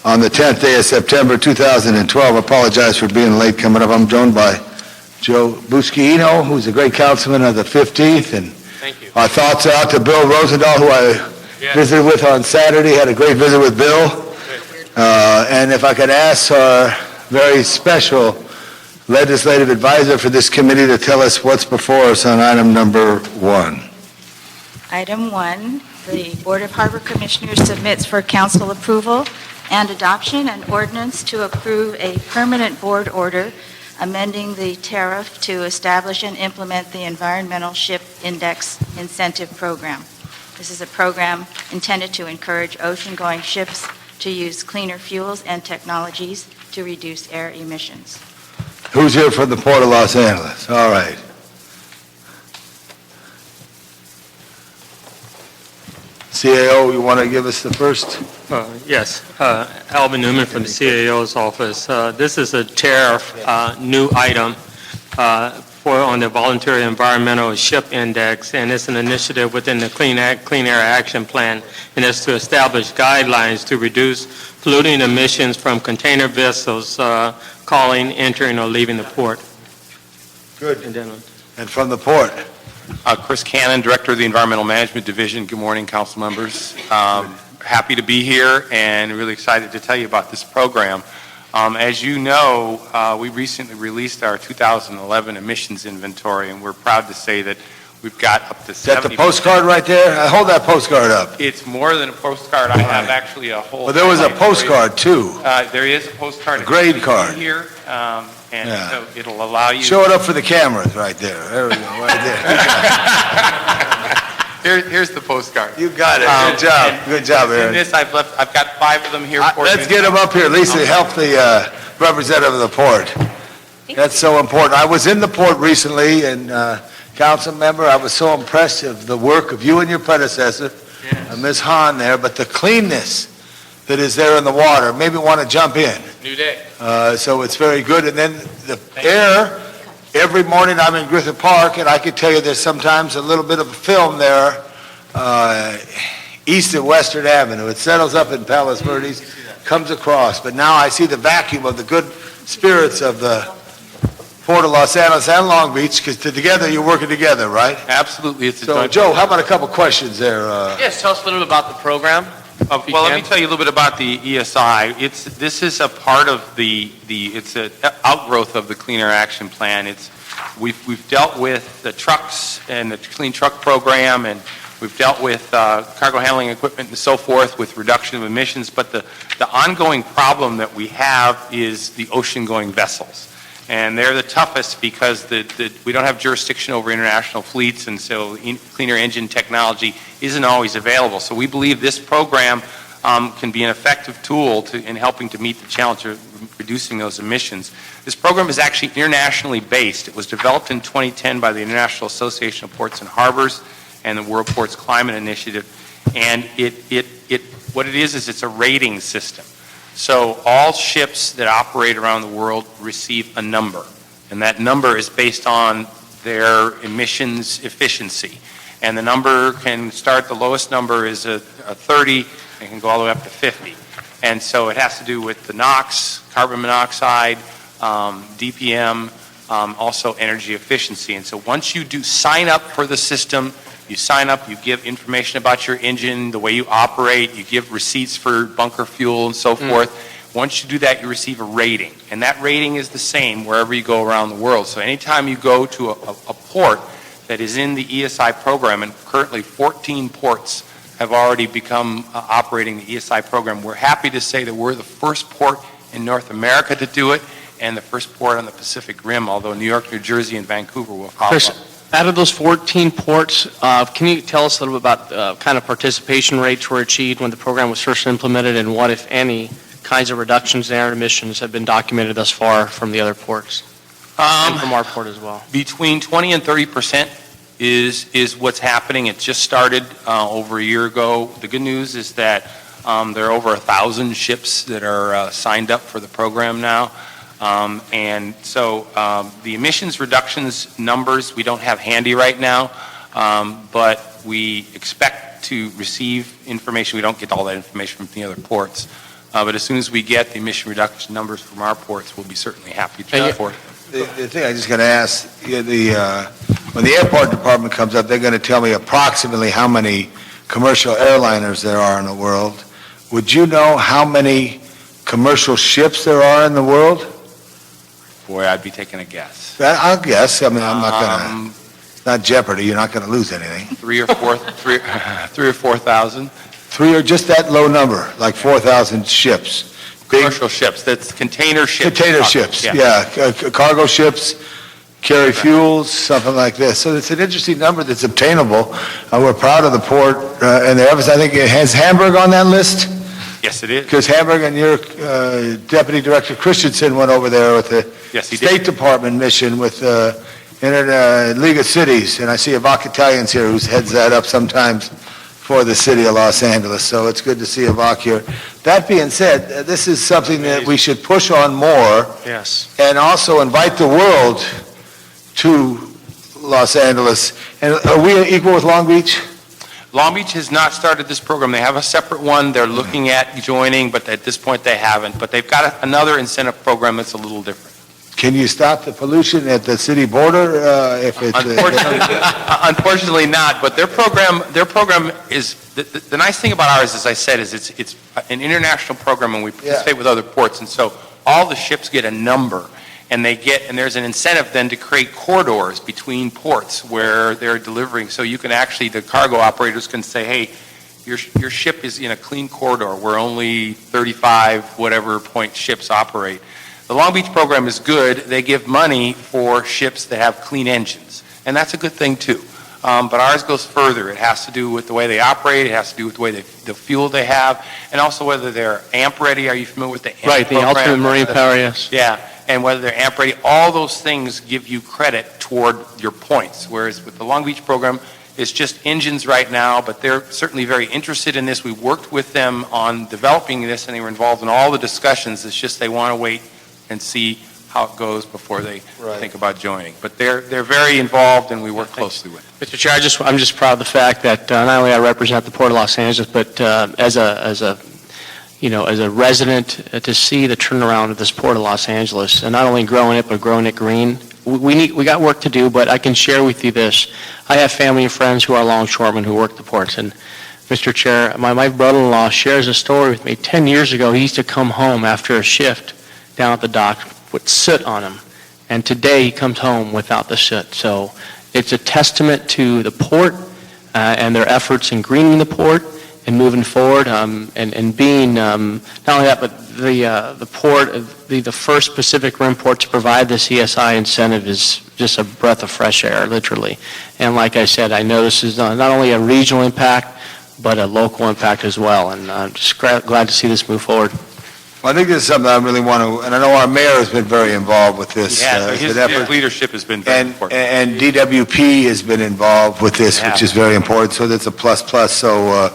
on the 10th day of September 2012. I apologize for being late coming up. I'm joined by Joe Busquino, who's a great councilman of the 15th, and Thank you. our thoughts are out to Bill Rosendahl, who I visited with on Saturday. Had a great visit with Bill. And if I could ask our very special legislative advisor for this committee to tell us what's before us on item number 1. Item 1, the Board of Harbor Commissioners submits for council approval and adoption an ordinance to approve a permanent board order amending the tariff to establish and implement the Environmental Ship Index Incentive Program. This is a program intended to encourage ocean-going ships to use cleaner fuels and technologies to reduce air emissions. Who's here from the Port of Los Angeles? All right. CAO, you want to give us the first? Yes, Alvin Newman from the CAO's office. This is a tariff new item on the Voluntary Environmental Ship Index, and it's an initiative within the Clean Air Action Plan, and it's to establish guidelines to reduce polluting emissions from container vessels calling, entering, or leaving the port. Good. And from the port? Chris Cannon, Director of the Environmental Management Division. Good morning, council members. Happy to be here and really excited to tell you about this program. As you know, we recently released our 2011 emissions inventory, and we're proud to say that we've got up to 70%. Is that the postcard right there? Hold that postcard up. It's more than a postcard. I have actually a whole... Well, there was a postcard, too. There is a postcard. A grade card. Here, so it'll allow you... Show it up for the cameras right there. There we go, right there. Here's the postcard. You got it. Good job. Good job, Aaron. This, I've got 5 of them here for you. Let's get them up here. Lisa, help the representative of the port. That's so important. I was in the port recently, and council member, I was so impressed of the work of you and your predecessor, Ms. Hahn there, but the cleanness that is there in the water made me want to jump in. New day. So it's very good. And then the air, every morning I'm in Griffith Park, and I can tell you there's sometimes a little bit of a film there east of Western Avenue. It settles up in Palos Verdes, comes across. But now I see the vacuum of the good spirits of the Port of Los Angeles and Long Beach, because together you're working together, right? Absolutely. It's So, Joe, how about a couple questions there? Yes, tell us a little bit about the program. Well, let me tell you a little bit about the ESI. This is a part of it's an outgrowth of the Clean Air Action Plan. We've dealt with the trucks and the Clean Truck Program, and we've dealt with cargo handling equipment and so forth with reduction of emissions, but the ongoing problem that we have is the ocean-going vessels. And they're the toughest because we don't have jurisdiction over international fleets, and so cleaner engine technology isn't always available. So we believe this program can be an effective tool in helping to meet the challenge of reducing those emissions. This program is actually internationally based. It was developed in 2010 by the International Association of Ports and Harbors and the World Ports Climate Initiative. And what it is it's a rating system. So all ships that operate around the world receive a number, and that number is based on their emissions efficiency. And the number can start, the lowest number is a 30, and can go all the way up to 50. And so it has to do with the NOx, carbon monoxide, DPM, also energy efficiency. And so once you do sign up for the system, you sign up, you give information about your engine, the way you operate, you give receipts for bunker fuel and so forth. Once you do that, you receive a rating. And that rating is the same wherever you go around the world. So anytime you go to a port that is in the ESI program, and currently 14 ports have already become operating the ESI program, we're happy to say that we're the first port in North America to do it and the first port on the Pacific Rim, although New York, New Jersey, and Vancouver will follow up. Out of those 14 ports, can you tell us a little bit about kind of participation rates were achieved when the program was first implemented, and what, if any, kinds of reductions in air emissions have been documented thus far from the other ports, and from our port as well? Between 20 and 30% is what's happening. It just started over a year ago. The good news is that there are over 1,000 ships that are signed up for the program now. And so the emissions reductions numbers we don't have handy right now, but we expect to receive information. We don't get all that information from the other ports, But as soon as we get the emission reduction numbers from our ports, we'll be certainly happy to report. The thing I just got to ask, when the airport department comes up, they're going to tell me approximately how many commercial airliners there are in the world. Would you know how many commercial ships there are in the world? Boy, I'd be taking a guess. I'll guess. I mean, I'm not going to, it's not Jeopardy. You're not going to lose anything. 3 or 4,000 Three or just that low number, like 4,000 ships. Big commercial ships. That's container ships. container ships, yeah. Cargo ships, carry fuels, something like this. So it's an interesting number that's obtainable. We're proud of the port and the efforts. I think it has Hamburg on that list, Yes, it is. because Hamburg and your Deputy Director Christensen went over there with the Yes, he did. State Department mission with League of Cities, and I see Avak Italians here who heads that up sometimes for the city of Los Angeles, so it's good to see Avak here. That being said, this is something that we should push on more, Yes. and also invite the world to Los Angeles. And are we equal with Long Beach? Long Beach has not started this program. They have a separate one. They're looking at joining, but at this point they haven't. But they've got another incentive program that's a little different. Can you stop the pollution at the city border if it's... Unfortunately not, but their program is, the nice thing about ours, as I said, is it's an international program and we participate with other ports. And so all the ships get a number and there's an incentive then to create corridors between ports where they're delivering. So you can actually, the cargo operators can say, hey, your ship is in a clean corridor where only 35 whatever point ships operate. The Long Beach program is good. They give money for ships that have clean engines, and that's a good thing too. But ours goes further. It has to do with the way they operate. It has to do with the way the fuel they have, and also whether they're AMP ready. Are you familiar with the AMP Right, the program? ultimate marine power, yes. Yeah, and whether they're AMP ready. All those things give you credit toward your points, whereas with the Long Beach program, it's just engines right now, but they're certainly very interested in this. We worked with them on developing this, and they were involved in all the discussions. It's just they want to wait and see how it goes before they think about joining. But they're very involved, and we work closely with them. Mr. Chair, I'm just proud of the fact that not only I represent the Port of Los Angeles, but as a resident, to see the turnaround of this Port of Los Angeles, and not only growing it, but growing it green. We got work to do, but I can share with you this. I have family and friends who are longshoremen who work the ports, and Mr. Chair, my brother-in-law shares a story with me. 10 years ago, he used to come home after a shift down at the dock with soot on him, and today he comes home without the soot. So it's a testament to the port and their efforts in greening the port and moving forward, and being not only that, but the port, the first Pacific Rim port to provide this ESI incentive is just a breath of fresh air, literally. And like I said, I know this is not only a regional impact, but a local impact as well, and I'm just glad to see this move forward. Well, I think this is something I really want to, and I know our mayor has been very involved with this. Yeah, his leadership has been very important. And DWP has been involved with this, which is very important, so that's a plus. So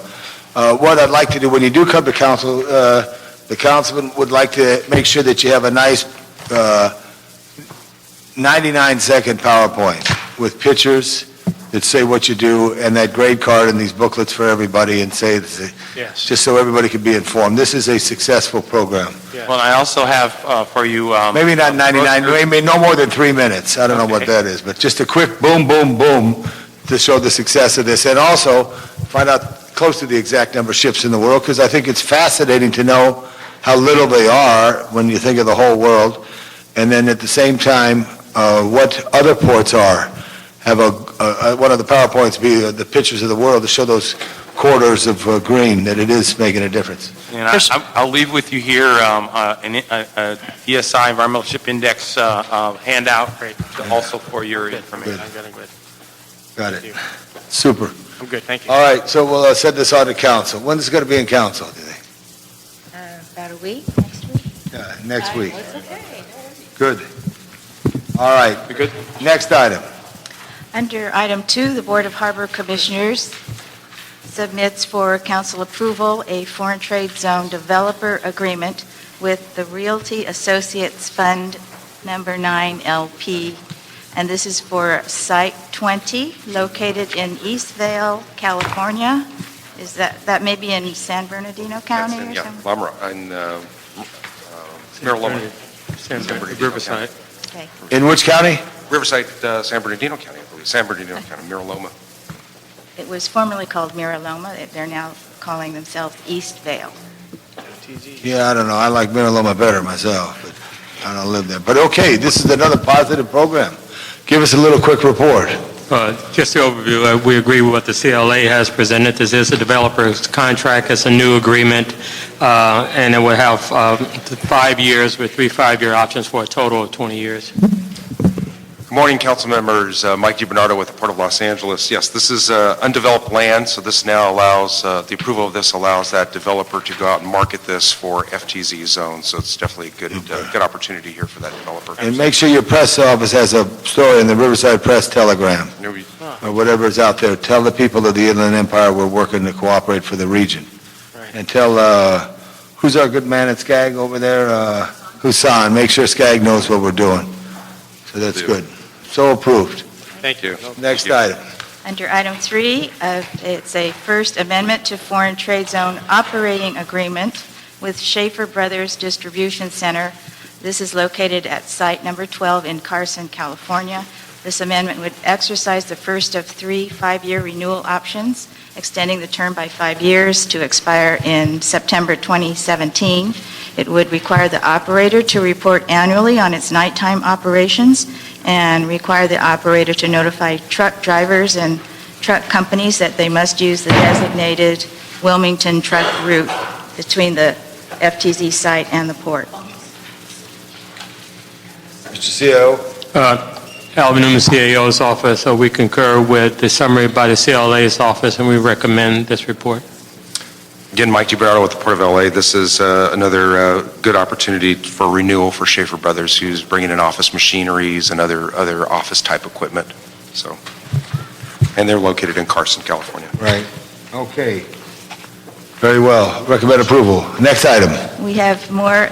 what I'd like to do, when you do come to council, the councilman would like to make sure that you have a nice 99-second PowerPoint with pictures that say what you do, and that grade card and these booklets for everybody, and say, Yes. just so everybody can be informed. This is a successful program. Well, I also have for you... Maybe not 99, maybe no more than 3 minutes. I don't know what that is, but just a quick boom, boom, boom to show the success of this, and also find out close to the exact number of ships in the world, because I think it's fascinating to know how little they are when you think of the whole world, and then at the same time, what other ports are. Have one of the PowerPoints be the pictures of the world to show those corridors of green, that it is making a difference. And I'll leave with you here an ESI, Environmental Ship Index handout, also for your information. Got it. Super. I'm good, thank you. All right, so we'll set this on to council. When is it going to be in council, do you think? About a week, next week? Yeah, next week. It's okay. Good. All right. You good? Next item. Under item 2, the Board of Harbor Commissioners submits for council approval a foreign trade zone developer agreement with the Realty Associates Fund number 9 LP, and this is for Site 20, located in Eastvale, California, Is that maybe in San Bernardino County or Yeah, something? Lamar, in Mira Loma, Riverside. Okay. In which county? Riverside, San Bernardino County, I believe, San Bernardino County, Mira Loma. It was formerly called Mira Loma. They're now calling themselves East Vale. Yeah, I don't know. I like Mira Loma better myself, but I don't live there. But okay, this is another positive program. Give us a little quick report. Just the overview, we agree with what the CLA has presented. This is a developer's contract, it's a new agreement, and it will have 5 years with 3 5-year options for a total of 20 years. Good morning, council members. Mike DiBernardo with the Port of Los Angeles. Yes, this is undeveloped land, so this now allows, the approval of this allows that developer to go out and market this for FTZ zones. So it's definitely a good opportunity here for that developer. And make sure your press office has a story in the Riverside Press Telegram, or whatever is out there. Tell the people of the Inland Empire we're working to cooperate for the region. Right. And tell, who's our good man at Skag over there? Husan, make sure Skag knows what we're doing. So that's good. So approved. Thank you. Next item. Under item 3, it's a first amendment to Foreign Trade Zone Operating Agreement with Schaefer Brothers Distribution Center. This is located at site number 12 in Carson, California. This amendment would exercise the first of 3 5-year renewal options, extending the term by 5 years to expire in September 2017. It would require the operator to report annually on its nighttime operations and require the operator to notify truck drivers and truck companies that they must use the designated Wilmington truck route between the FTZ site and the port. Mr. CIO? Alvin Newman, CAO's office, we concur with the summary by the CLA's office, and we recommend this report. Again, Mike DiBernardo with the Port of LA. This is another good opportunity for renewal for Schaefer Brothers, who's bringing in office machineries and other office-type equipment. So, and they're located in Carson, California. Right. Okay. Very well. Recommend approval. Next item. We have more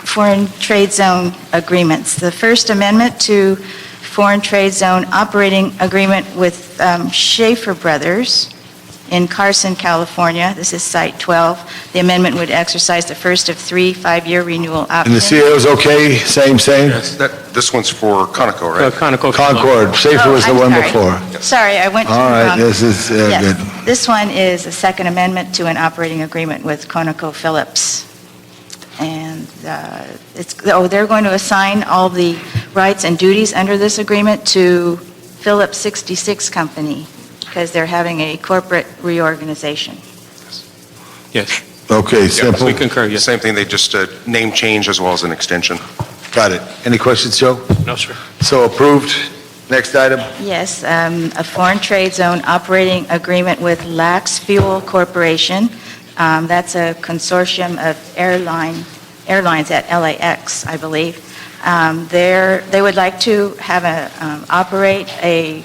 foreign trade zone agreements. The First Amendment to Foreign Trade Zone Operating Agreement with Schaefer Brothers in Carson, California. This is Site 12. The amendment would exercise the first of 3 5-year renewal And the options. CIO's okay? Same? This one's for Conoco, right? Conoco. Concord. Schaefer was the I'm one sorry. before. Sorry, I went to the All right, wrong. this is Yes, good. this one is a second amendment to an operating agreement with Conoco Phillips. And they're going to assign all the rights and duties under this agreement to Phillips 66 Company because they're having a corporate reorganization. Yes, Okay, simple. we concur, yes. Same thing, they just name change as well as an extension. Got it. Any questions, Joe? No, sir. So approved. Next item. Yes, a foreign trade zone operating agreement with Lax Fuel Corporation. That's a consortium of airlines at LAX, I believe. They would like to operate a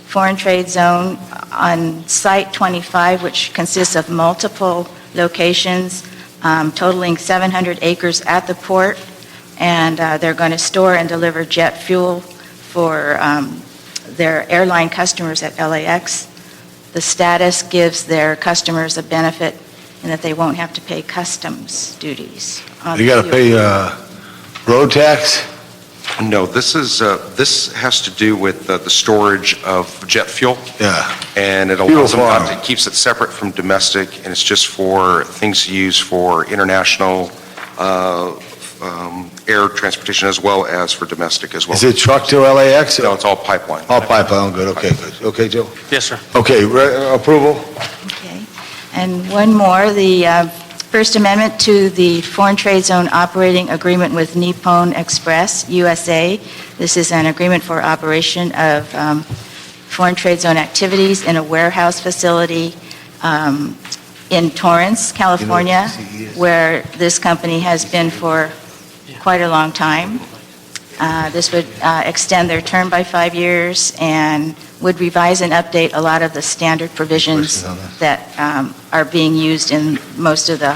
foreign trade zone on Site 25, which consists of multiple locations totaling 700 acres at the port, and they're going to store and deliver jet fuel for their airline customers at LAX. The status gives their customers a benefit in that they won't have to pay customs duties. on You got to fuel. pay road tax? No, this has to do with the storage of jet fuel, Yeah. and it Fuel allows them, farm. it keeps it separate from domestic, and it's just for things used for international air transportation as well as for domestic as well. Is it truck to LAX? No, it's all pipeline. All pipeline, good, okay, good. Okay, Joe? Yes, sir. Okay, approval? Okay. And one more, the First Amendment to the Foreign Trade Zone Operating Agreement with Nippon Express, USA. This is an agreement for operation of foreign trade zone activities in a warehouse facility in Torrance, California, where this company has been for quite a long time. This would extend their term by 5 years and would revise and update a lot of the standard provisions that are being used in most of the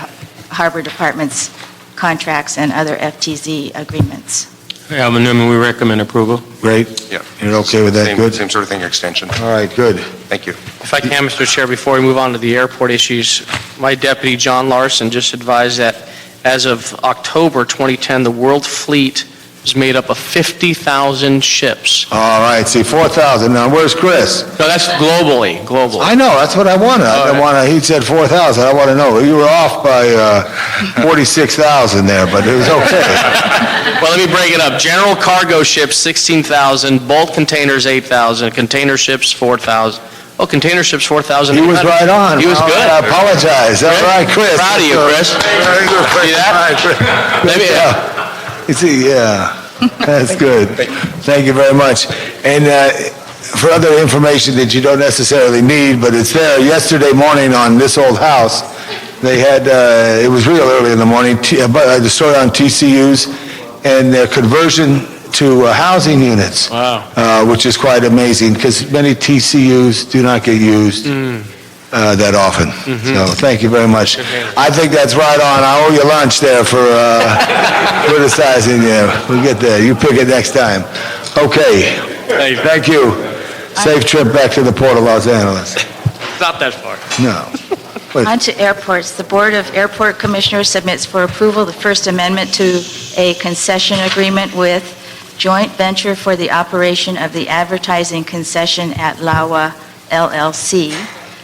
Harbor Department's contracts and other FTZ agreements. Alvin Newman, we recommend approval. Great. Yeah. You're okay with that? Same- Good. Same sort of thing, extension. All right, good. Thank you. If I can, Mr. Chair, before we move on to the airport issues, my deputy, John Larson, just advised that as of October 2010, the world fleet is made up of 50,000 ships. All right, see, 4,000. Now, where's Chris? No, that's globally. I know, that's what I wanted. He said 4,000. I want to know. You were off by 46,000 there, but it was okay. Well, let me break it up. General cargo ships, 16,000. Bulk containers, 8,000. Container ships, 4,000. Oh, container ships, 4,000. He was right on. He was All good. right, I apologize. All right, Chris. Proud of you, Chris. Very good. See that? All right, Chris. Maybe, You see, yeah, that's good. Thank you very much. And for other information that you don't necessarily need, but it's there, yesterday morning on this old house, they had, it was real early in the morning, the story on TCUs and their conversion to housing units. Wow. Which is quite amazing, because many TCUs do not get used that often. So, thank you very much. I think that's right on. I owe you lunch there for criticizing you. We'll get there. You pick it next time. Okay. Thank you. Safe trip back to the Port of Los Angeles. Not that far. No. On to airports. The Board of Airport Commissioners submits for approval the First Amendment to a concession agreement with Joint Venture for the Operation of the Advertising Concession at LAWA LLC.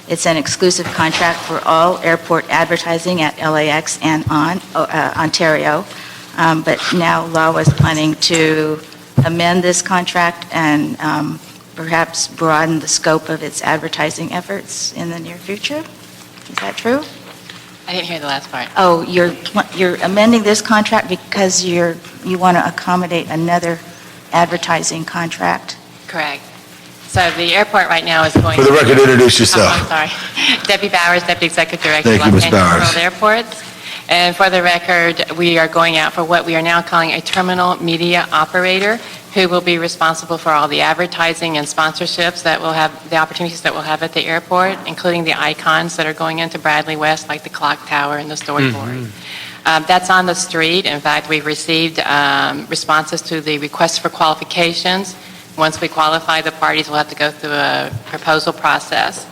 It's an exclusive contract for all airport advertising at LAX and Ontario. But now LAWA is planning to amend this contract and perhaps broaden the scope of its advertising efforts in the near future. Is that true? I didn't hear the last part. Oh, you're amending this contract because you want to accommodate another advertising contract? Correct. So the airport right now is going... For the record, introduce yourself. Oh, I'm sorry. Debbie Bowers, Deputy Executive Director, Thank you, Los Ms. Angeles Bowers. World Airports. And for the record, we are going out for what we are now calling a terminal media operator, who will be responsible for all the advertising and sponsorships that will have, the opportunities that we'll have at the airport, including the icons that are going into Bradley West, like the clock tower and the storyboard. That's on the street. In fact, we've received responses to the request for qualifications. Once we qualify the parties, we'll have to go through a proposal process.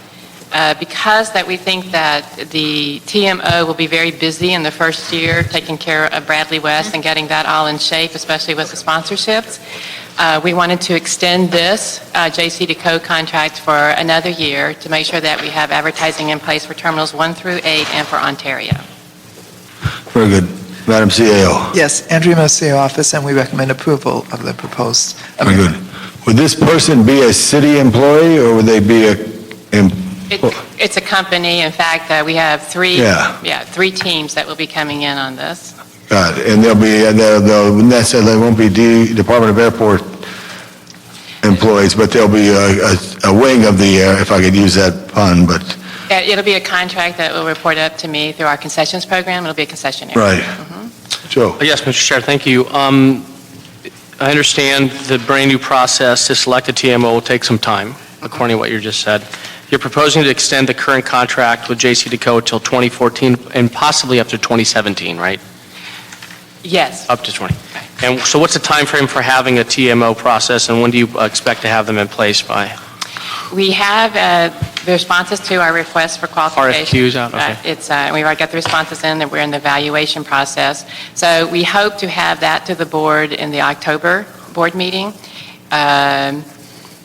Because that we think that the TMO will be very busy in the first year taking care of Bradley West and getting that all in shape, especially with the sponsorships, we wanted to extend this JC2Co contract for another year to make sure that we have advertising in place for Terminals 1 through 8 and for Ontario. Very good. Madam CAO. Yes, Andrea Moseo office, and we recommend approval of the proposed Very amendment. good. Would this person be a city employee, or would they be a... It's a company. In fact, we have three teams that will be coming in on this. God, and they'll necessarily won't be Department of Airport employees, but they'll be a wing of the air, if I could use that pun, but... It'll be a contract that will report up to me through our concessions program. It'll be a concessionaire. Right. Joe? Yes, Mr. Chair, thank you. I understand the brand-new process to select a TMO will take some time, according to what you just said. You're proposing to extend the current contract with JC2Co until 2014 and possibly up to 2017, right? Yes. Up to 20. And so what's the time frame for having a TMO process, and when do you expect to have them in place by? We have the responses to our request for qualification. RFQs out, okay. We've already got the responses in, that we're in the evaluation process. So we hope to have that to the board in the October board meeting,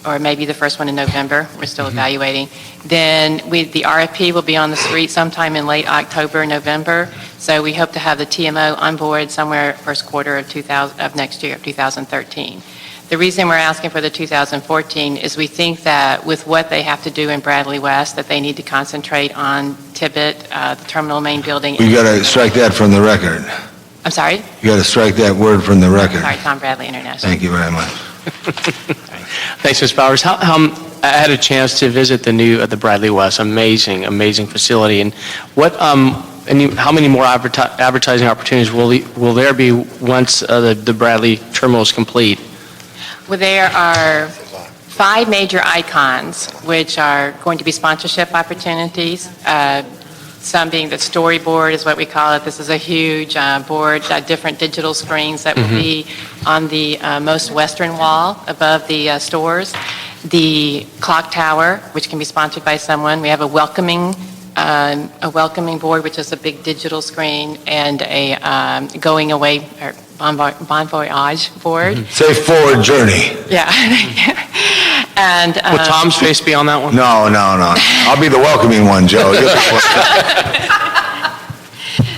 or maybe the first one in November. We're still evaluating. Then the RFP will be on the street sometime in late October, November. So we hope to have the TMO on board somewhere first quarter of next year, of 2013. The reason we're asking for the 2014 is we think that with what they have to do in Bradley West, that they need to concentrate on Tibbet, the terminal main building. You got to strike that from the record. I'm sorry? You got to strike that word from the record. Sorry, Tom Bradley International. Thank you very much. Thanks, Ms. Bowers. I had a chance to visit the Bradley West, amazing facility. And how many more advertising opportunities will there be once the Bradley terminal is complete? Well, there are 5 major icons, which are going to be sponsorship opportunities. some being the storyboard is what we call it. This is a huge board, different digital screens that will be on the most western wall above the stores. The clock tower, which can be sponsored by someone. We have a welcoming board, which is a big digital screen, and a going away or bon voyage board. Say forward journey. Yeah. And Would Tom's face be on that one? No. I'll be the welcoming one, Joe.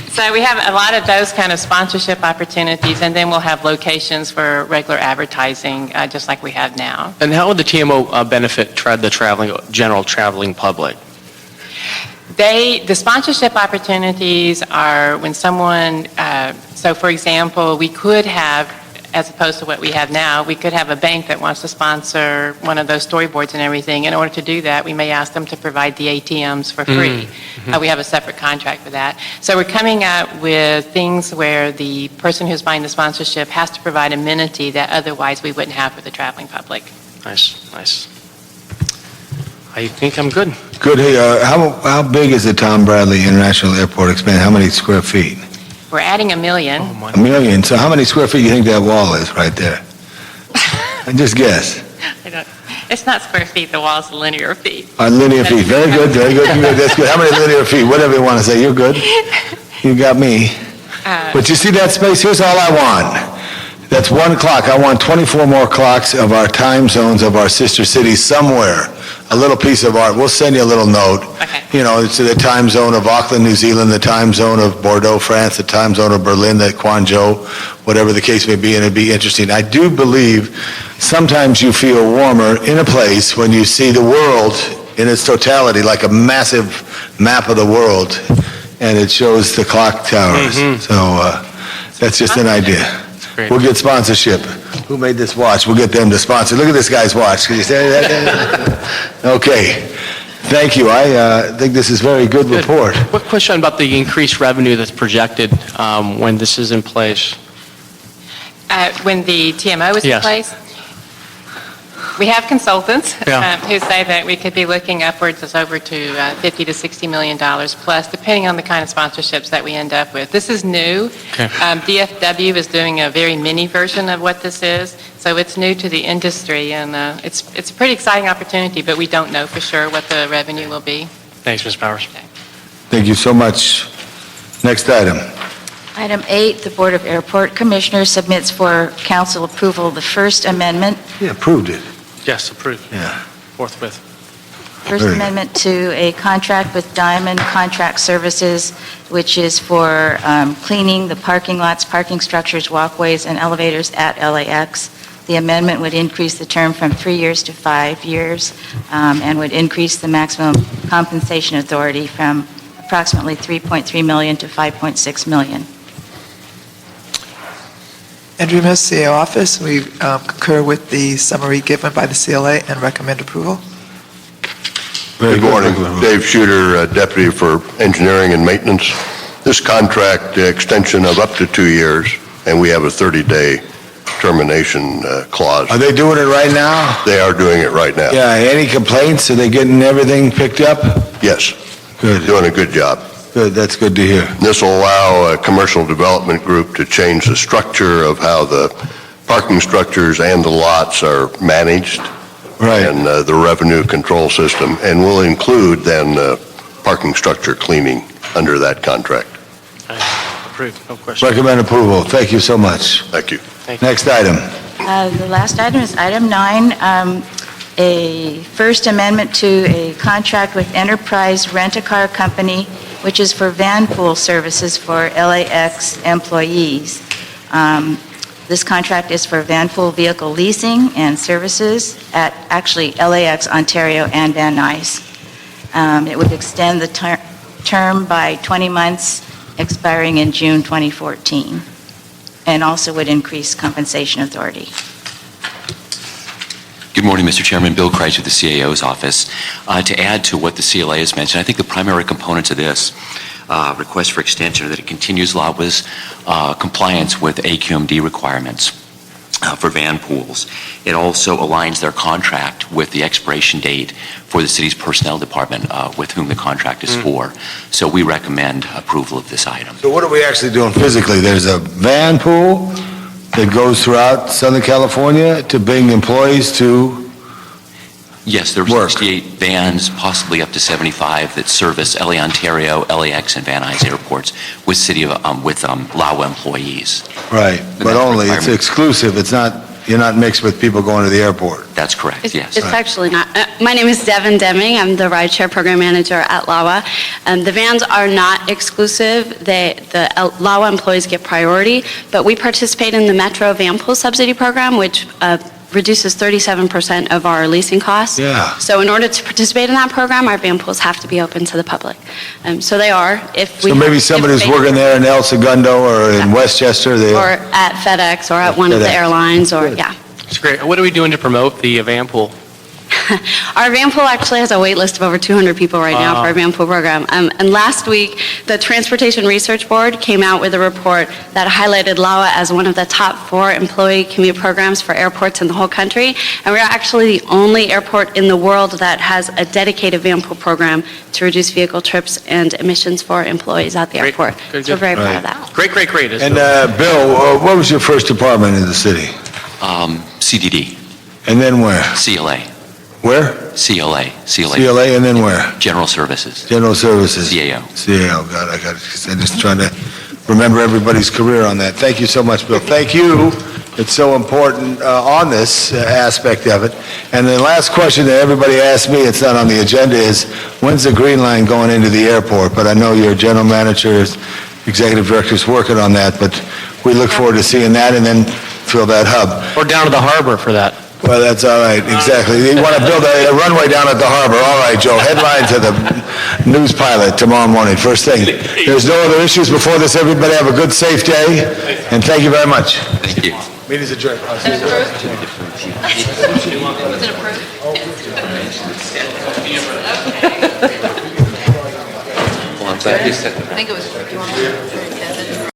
so we have a lot of those kind of sponsorship opportunities, and then we'll have locations for regular advertising, just like we have now. And how would the TMO benefit the general traveling public? The sponsorship opportunities are when someone, so for example, we could have, as opposed to what we have now, we could have a bank that wants to sponsor one of those storyboards and everything. In order to do that, we may ask them to provide the ATMs for free. We have a separate contract for that. So we're coming up with things where the person who's buying the sponsorship has to provide amenity that otherwise we wouldn't have for the traveling public. Nice. I think I'm good. Good. Hey, how big is the Tom Bradley International Airport expand? How many square feet? We're adding 1 million. Oh, my. 1 million. So how many square feet do you think that wall is right there? And just guess. It's not square feet, the wall's linear feet. Linear feet. Very good. That's good. How many linear feet? Whatever you want to say. You're good. You got me. But you see that space? Here's all I want. That's 1 clock. I want 24 more clocks of our time zones of our sister cities somewhere. A little piece of art. We'll send you a little note. Okay. You know, it's the time zone of Auckland, New Zealand, the time zone of Bordeaux, France, the time zone of Berlin, the Guangzhou, whatever the case may be, and it'd be interesting. I do believe sometimes you feel warmer in a place when you see the world in its totality, like a massive map of the world, and it shows the clock towers. So that's just an idea. Great. We'll get sponsorship. Who made this watch? We'll get them to sponsor. Look at this guy's watch. Can you say that? Okay. Thank you. I think this is a very good report. Quick question about the increased revenue that's projected when this is in place. When the TMO is in Yes. place, we have consultants Yeah. who say that we could be looking upwards of over to $50 to $60 million plus, depending on the kind of sponsorships that we end up with. This is new. Okay. DFW is doing a very mini version of what this is, so it's new to the industry, and it's a pretty exciting opportunity, but we don't know for sure what the revenue will be. Thanks, Ms. Powers. Thank you so much. Next item. Item 8, the Board of Airport Commissioners submits for council approval the First Amendment. Yeah, approved it. Yes, approved. Yeah. Forthwith. First Very good. Amendment to a contract with Diamond Contract Services, which is for cleaning the parking lots, parking structures, walkways, and elevators at LAX. The amendment would increase the term from 3 years to 5 years and would increase the maximum compensation authority from approximately $3.3 million to $5.6 million. Andrew Miss, CAO Office, we concur with the summary given by the CLA and recommend approval. Very Good morning. Dave Shooter, Deputy for Engineering and Maintenance. This contract extension of up to 2 years, and we have a 30-day termination clause. Are they doing it right now? They are doing it right now. Yeah, any complaints? Are they getting everything picked up? Yes, Good, doing a good job. good, that's good to hear. This will allow a commercial development group to change the structure of how the parking structures and the lots are managed Right. and the revenue control system, and will include then parking structure cleaning under that contract. Approved, no question. Recommend approval. Thank you so much. Thank you. Next item. The last item is item 9, a First Amendment to a contract with Enterprise Rent-A-Car Company, which is for van pool services for LAX employees. This contract is for van pool vehicle leasing and services at actually LAX, Ontario, and Van Nuys. It would extend the term by 20 months, expiring in June 2014, and also would increase compensation authority. Good morning, Mr. Chairman. Bill Kreitz with the CAO's office. To add to what the CLA has mentioned, I think the primary components of this request for extension are that it continues LAWA's compliance with AQMD requirements. for van pools. It also aligns their contract with the expiration date for the city's personnel department, with whom the contract is for. So we recommend approval of this item. So what are we actually doing physically? There's a van pool that goes throughout Southern California to bring employees to, Yes, there are Work. 68 vans, possibly up to 75, that service LA Ontario, LAX, and Van Nuys airports with LAWA employees. right, And but that's only, it's requirement. exclusive, it's not, you're not mixed with people going to the airport. That's correct, yes. It's actually not. My name is Devin Deming. I'm the rideshare program manager at LAWA. The vans are not exclusive. The LAWA employees get priority, but we participate in the Metro Van Pool Subsidy Program, which reduces 37% of our leasing costs. Yeah. So in order to participate in that program, our van pools have to be open to the public. So they are. If we So maybe somebody who's working there in El Segundo or in Westchester, they, or at FedEx or at one of the FedEx. airlines, or Good. yeah. It's great. What are we doing to promote the van pool? Our van pool actually has a wait list of over 200 people right now for our van pool program. And last week, the Transportation Research Board came out with a report that highlighted LAWA as one of the top 4 employee commute programs for airports in the whole country. And we're actually the only airport in the world that has a dedicated van pool program to reduce vehicle trips and emissions for employees at the Great. airport. Good, So we're very good. proud of that. Great. and Bill, what was your first department in the city? CDD, And then where? CLA, Where? CLA, CLA, and then where? General Services, General Services. CAO. CAO, God, I'm just trying to remember everybody's career on that. Thank you so much, Bill. Thank you. It's so important on this aspect of it. And the last question that everybody asked me, it's not on the agenda, is when's the Green Line going into the airport? But I know your general manager, executive director is working on that, but we look forward to seeing that and then fill that hub. Or down to the harbor for that. Well, that's all right, exactly. You want to build a runway down at the harbor. All right, Joe, headline to the news pilot tomorrow morning, first thing. There's no other issues before this. Everybody have a good, safe day, and thank you very much. Thank you. Meeting's adjourned. Well, I'm glad you said that. I think it was, you want to, Kevin?